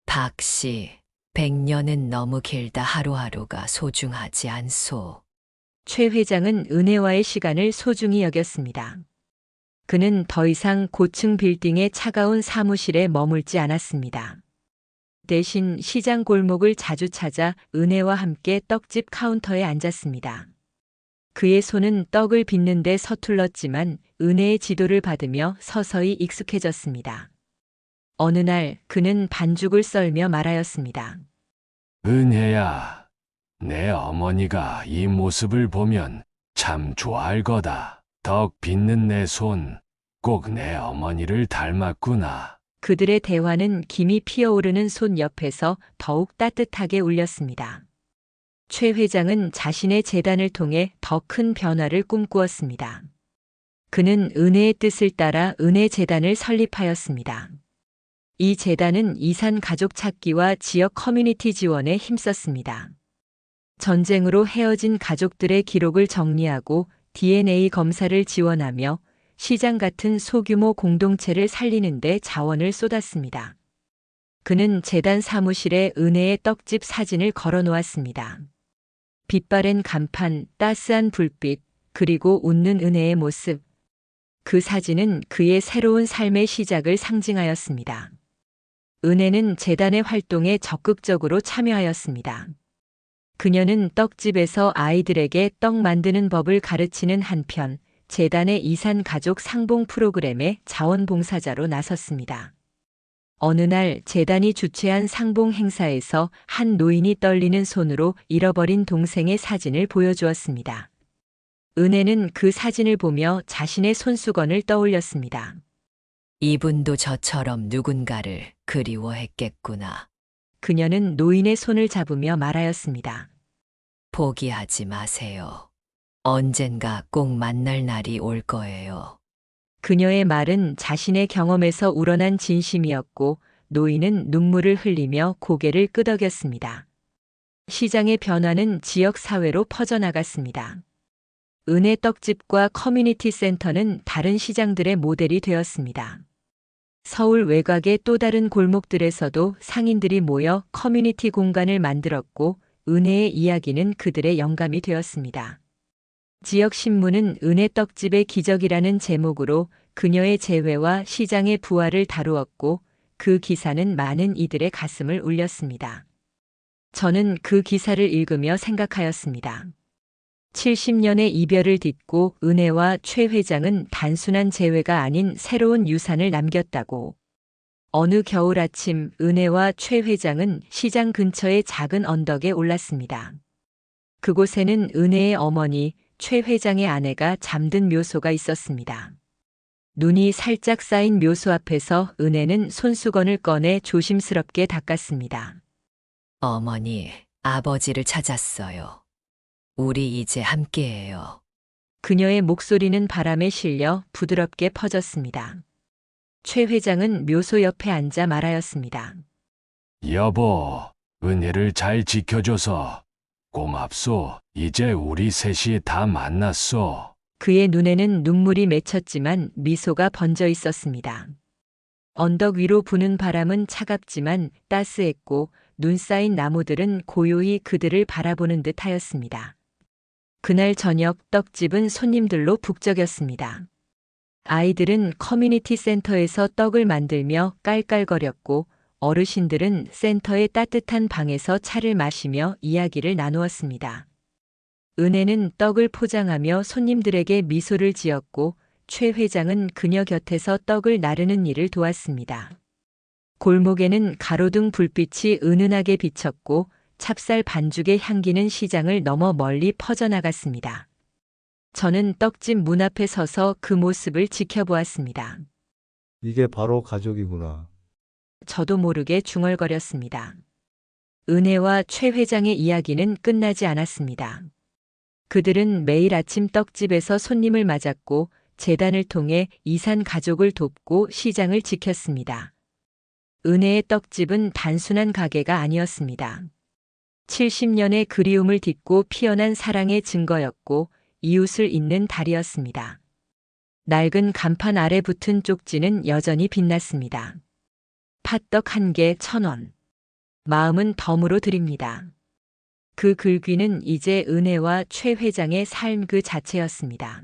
박 씨, 100년은 너무 길다. 하루하루가 소중하지 않소. 최 회장은 은혜와의 시간을 소중히 여겼습니다. 그는 더 이상 고층 빌딩의 차가운 사무실에 머물지 않았습니다. 대신 시장 골목을 자주 찾아 은혜와 함께 떡집 카운터에 앉았습니다. 그의 손은 떡을 빚는데 서툴렀지만 은혜의 지도를 받으며 서서히 익숙해졌습니다. 어느 날 그는 반죽을 썰며 말하였습니다. 은혜야, 내 어머니가 이 모습을 보면 참 좋아할 거다. 떡 빚는 내 손, 꼭 내 어머니를 닮았구나. 그들의 대화는 김이 피어오르는 손 옆에서 더욱 따뜻하게 울렸습니다. 최 회장은 자신의 재단을 통해 더 큰 변화를 꿈꾸었습니다. 그는 은혜의 뜻을 따라 은혜 재단을 설립하였습니다. 이 재단은 이산 가족 찾기와 지역 커뮤니티 지원에 힘썼습니다. 전쟁으로 헤어진 가족들의 기록을 정리하고 DNA 검사를 지원하며 시장 같은 소규모 공동체를 살리는 데 자원을 쏟았습니다. 그는 재단 사무실에 은혜의 떡집 사진을 걸어 놓았습니다. 빛바랜 간판, 따스한 불빛, 그리고 웃는 은혜의 모습. 그 사진은 그의 새로운 삶의 시작을 상징하였습니다. 은혜는 재단의 활동에 적극적으로 참여하였습니다. 그녀는 떡집에서 아이들에게 떡 만드는 법을 가르치는 한편, 재단의 이산 가족 상봉 프로그램의 자원봉사자로 나섰습니다. 어느 날 재단이 주최한 상봉 행사에서 한 노인이 떨리는 손으로 잃어버린 동생의 사진을 보여주었습니다. 은혜는 그 사진을 보며 자신의 손수건을 떠올렸습니다. 이분도 저처럼 누군가를 그리워했겠구나. 그녀는 노인의 손을 잡으며 말하였습니다. 포기하지 마세요. 언젠가 꼭 만날 날이 올 거예요. 그녀의 말은 자신의 경험에서 우러난 진심이었고 노인은 눈물을 흘리며 고개를 끄덕였습니다. 시장의 변화는 지역 사회로 퍼져나갔습니다. 은혜 떡집과 커뮤니티 센터는 다른 시장들의 모델이 되었습니다. 서울 외곽의 또 다른 골목들에서도 상인들이 모여 커뮤니티 공간을 만들었고 은혜의 이야기는 그들의 영감이 되었습니다. 지역 신문은 은혜 떡집의 기적이라는 제목으로 그녀의 재회와 시장의 부활을 다루었고 그 기사는 많은 이들의 가슴을 울렸습니다. 저는 그 기사를 읽으며 생각하였습니다. 70년의 이별을 딛고 은혜와 최 회장은 단순한 재회가 아닌 새로운 유산을 남겼다고. 어느 겨울 아침 은혜와 최 회장은 시장 근처의 작은 언덕에 올랐습니다. 그곳에는 은혜의 어머니, 최 회장의 아내가 잠든 묘소가 있었습니다. 눈이 살짝 쌓인 묘소 앞에서 은혜는 손수건을 꺼내 조심스럽게 닦았습니다. 어머니, 아버지를 찾았어요. 우리 이제 함께해요. 그녀의 목소리는 바람에 실려 부드럽게 퍼졌습니다. 최 회장은 묘소 옆에 앉아 말하였습니다. 여보, 은혜를 잘 지켜줘서 고맙소. 이제 우리 셋이 다 만났소. 그의 눈에는 눈물이 맺혔지만 미소가 번져 있었습니다. 언덕 위로 부는 바람은 차갑지만 따스했고 눈 쌓인 나무들은 고요히 그들을 바라보는 듯 하였습니다. 그날 저녁 떡집은 손님들로 북적였습니다. 아이들은 커뮤니티 센터에서 떡을 만들며 깔깔거렸고 어르신들은 센터의 따뜻한 방에서 차를 마시며 이야기를 나누었습니다. 은혜는 떡을 포장하며 손님들에게 미소를 지었고 최 회장은 그녀 곁에서 떡을 나르는 일을 도왔습니다. 골목에는 가로등 불빛이 은은하게 비쳤고 찹쌀 반죽의 향기는 시장을 넘어 멀리 퍼져나갔습니다. 저는 떡집 문 앞에 서서 그 모습을 지켜보았습니다. 이게 바로 가족이구나. 저도 모르게 중얼거렸습니다. 은혜와 최 회장의 이야기는 끝나지 않았습니다. 그들은 매일 아침 떡집에서 손님을 맞았고 재단을 통해 이산 가족을 돕고 시장을 지켰습니다. 은혜의 떡집은 단순한 가게가 아니었습니다. 70년의 그리움을 딛고 피어난 사랑의 증거였고 이웃을 잇는 달이었습니다. 낡은 간판 아래 붙은 쪽지는 여전히 빛났습니다. 팥떡 1개 1,000원. 마음은 덤으로 드립니다. 그 글귀는 이제 은혜와 최 회장의 삶 그 자체였습니다.